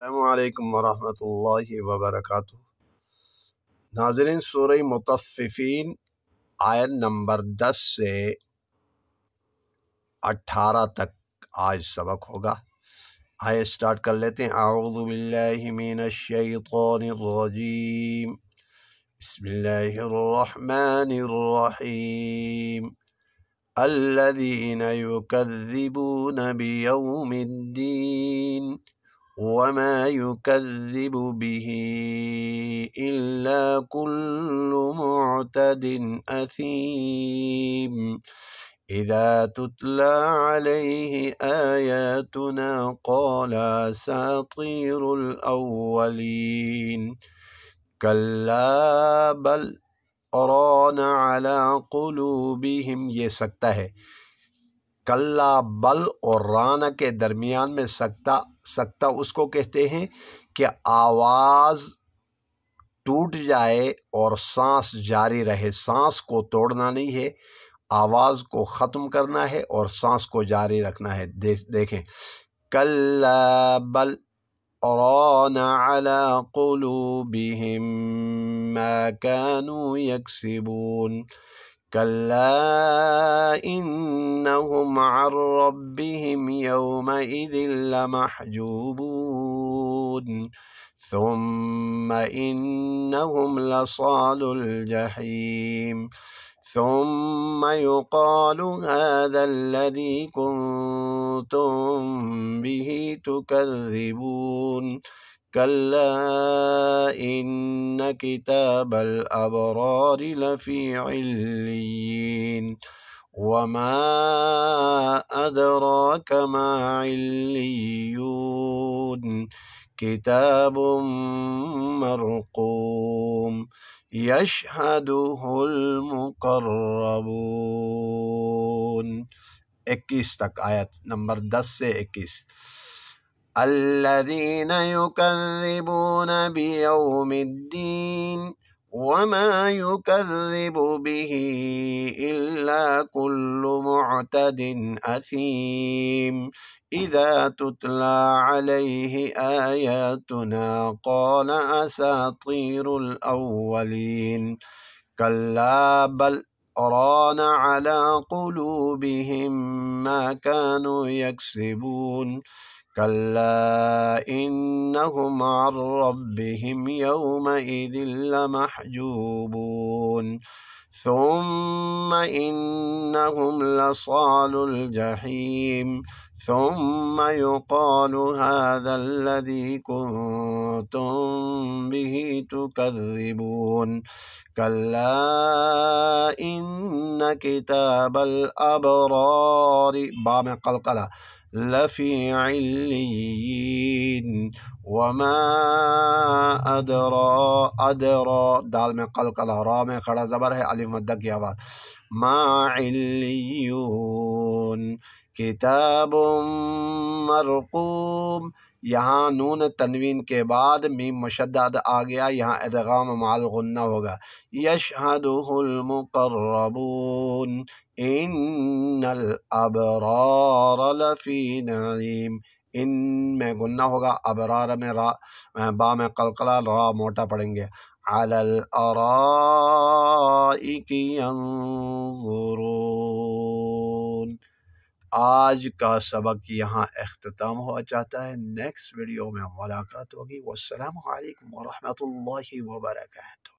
अस्सलामुअलैकुम वरहमतुल्लाहि वबरकातुहू। नाज़रीन, सूरह मुतफ़्फ़िफ़ीन आयत नंबर 10 से 18 तक आज सबक होगा। आइए स्टार्ट कर लेते हैं। अऊज़ु बिल्लाहि मिनश शैतानिर रजीम। बिस्मिल्लाहिर रहमानिर रहीम। अल्लज़ीना युकज़्ज़िबूना बियौमिद्दीन वमा युकज़्ज़िबु बिही इल्ला कुल्लु मुअतदिन असीम। इज़ा तुतला अलैहि आयातुना क़ाला असातीरुल अव्वलीन कल्ला बल राना अला क़ुलूबिहिम। ये सकता है। कल्ला बल और राना के दरमियान में सकता उसको कहते हैं कि आवाज़ टूट जाए और सांस जारी रहे। सांस को तोड़ना नहीं है, आवाज़ को ख़त्म करना है और सांस को जारी रखना है। देखें, कल्ला बल राना अला क़ुलूबिहिम मा कानू यक्सिबून कल्ला इन्नहुम अन रब्बिहिम यौमइज़िन लमहजूबून सुम्मा इन्नहुम लसालुल जहीम सुम्मा युक़ालु हाज़ाल्लज़ी कुन्तुम बिही तुकज़्ज़िबून कल्ला इन्न किताबल अबरार लफ़ी इल्लीयीन वमा अदराक मा इल्लियून किताबुम मरक़ूम यशहदुहुल मुक़र्रबून। 21 तक, आयत नंबर 10 से 21। अल्लज़ीना युकज़्ज़िबूना बियौमिद्दीन वमा युकज़्ज़िबु बिही इल्ला कुल्लु मुअतदिन असीम। इज़ा तुतला अलैहि आयातुना क़ाला असातीरुल अव्वलीन कल्ला बल राना अला क़ुलूबिहिम मा कानू यक्सिबून कल्ला इन्नहुम अन रब्बिहिम यौमइज़िन लमहजूबून सुम्मा इन्नहुम लसालुल जहीम सुम्मा युक़ालु हाज़ाल्लज़ी कुन्तुम बिही तुकज़्ज़िबून कल्ला इन्न किताबल अबरार बा में क़लक़ला लफ़ी इल्लियीन वमा अदरा दाल में क़लक़ला रा में खड़ा ज़बर है, अलिफ मद्दा की आवाज़ मा इल्लियून किताबुम मरक़ूम। यहाँ नून तनवीन के बाद मीम मुशद्दद आ गया, यहाँ इदगाम माल गुन्ना होगा। यशहदुहुल मुक़र्रबून इन्नल अबरार लफ़ी नईम। इन में गुन्ना होगा, अबरार में रा बा में क़लक़ला रा मोटा पढ़ेंगे। अलल अराइकी यंज़ुरून। आज का सबक यहाँ इख्तिताम हुआ चाहता है। नेक्स्ट वीडियो में मुलाकात होगी। वस्सलामु अलैकुम वरहमतुल्लाहि वबरकातुहू।